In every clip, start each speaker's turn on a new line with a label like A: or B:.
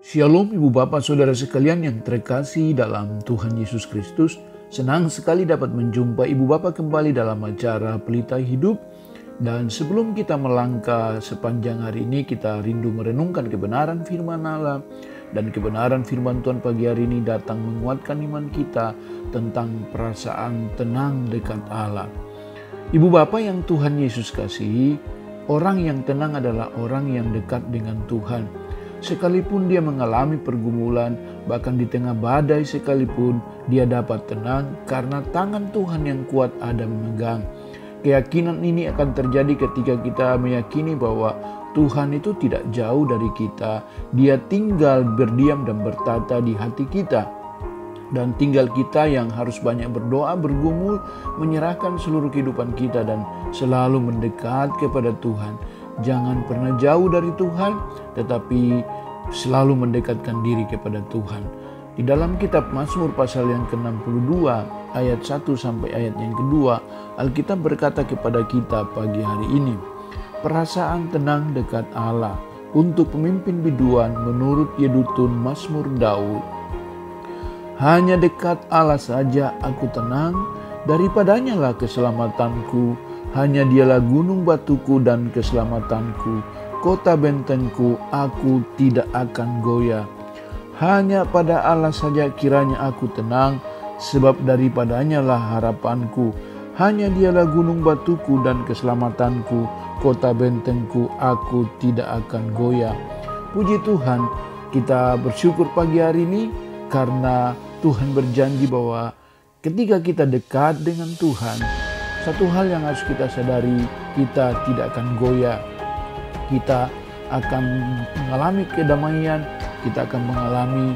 A: Shalom Ibu Bapak Saudara sekalian yang terkasih dalam Tuhan Yesus Kristus. Senang sekali dapat menjumpai Ibu Bapak kembali dalam acara Pelita Hidup. Dan sebelum kita melangkah sepanjang hari ini, kita rindu merenungkan kebenaran firman Allah. Dan kebenaran firman Tuhan pagi hari ini datang menguatkan iman kita tentang perasaan tenang dekat Allah. Ibu Bapak yang Tuhan Yesus kasihi, orang yang tenang adalah orang yang dekat dengan Tuhan. Sekalipun dia mengalami pergumulan, bahkan di tengah badai sekalipun, dia dapat tenang karena tangan Tuhan yang kuat ada memegang. Keyakinan ini akan terjadi ketika kita meyakini bahwa Tuhan itu tidak jauh dari kita. Dia tinggal berdiam dan bertata di hati kita. Dan tinggal kita yang harus banyak berdoa, bergumul, menyerahkan seluruh kehidupan kita dan selalu mendekat kepada Tuhan. Jangan pernah jauh dari Tuhan, tetapi selalu mendekatkan diri kepada Tuhan. Di dalam kitab Mazmur pasal yang ke-62, ayat 1 sampai ayat yang kedua, Alkitab berkata kepada kita pagi hari ini, perasaan tenang dekat Allah untuk pemimpin biduan menurut Yedutun Mazmur Daud. Hanya dekat Allah saja aku tenang, daripadanya lah keselamatanku. Hanya dialah gunung batuku dan keselamatanku, kota bentengku, aku tidak akan goyah. Hanya pada Allah saja kiranya aku tenang, sebab daripadanya lah harapanku. Hanya dialah gunung batuku dan keselamatanku, kota bentengku, aku tidak akan goyah. Puji Tuhan, kita bersyukur pagi hari ini karena Tuhan berjanji bahwa ketika kita dekat dengan Tuhan, satu hal yang harus kita sadari, kita tidak akan goyah. Kita akan mengalami kedamaian, kita akan mengalami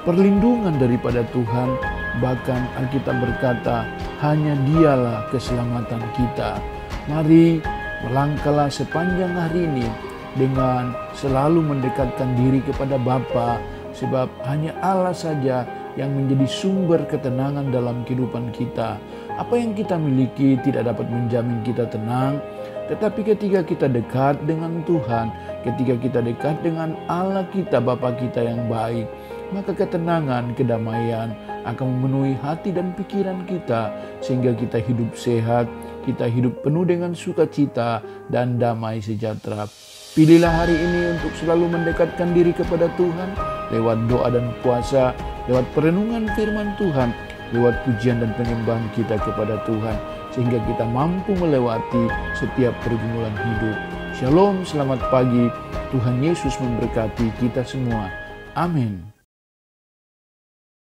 A: perlindungan daripada Tuhan. Bahkan Alkitab berkata, hanya dialah keselamatan kita. Mari melangkahlah sepanjang hari ini dengan selalu mendekatkan diri kepada Bapa, sebab hanya Allah saja yang menjadi sumber ketenangan dalam kehidupan kita. Apa yang kita miliki tidak dapat menjamin kita tenang, tetapi ketika kita dekat dengan Tuhan, ketika kita dekat dengan Allah kita, Bapa kita yang baik, maka ketenangan, kedamaian akan memenuhi hati dan pikiran kita, sehingga kita hidup sehat, kita hidup penuh dengan sukacita dan damai sejahtera. Pilihlah hari ini untuk selalu mendekatkan diri kepada Tuhan, lewat doa dan puasa, lewat perenungan firman Tuhan, lewat pujian dan penyembahan kita kepada Tuhan, sehingga kita mampu melewati setiap pergumulan hidup. Shalom, selamat pagi. Tuhan Yesus memberkati kita semua. Amin.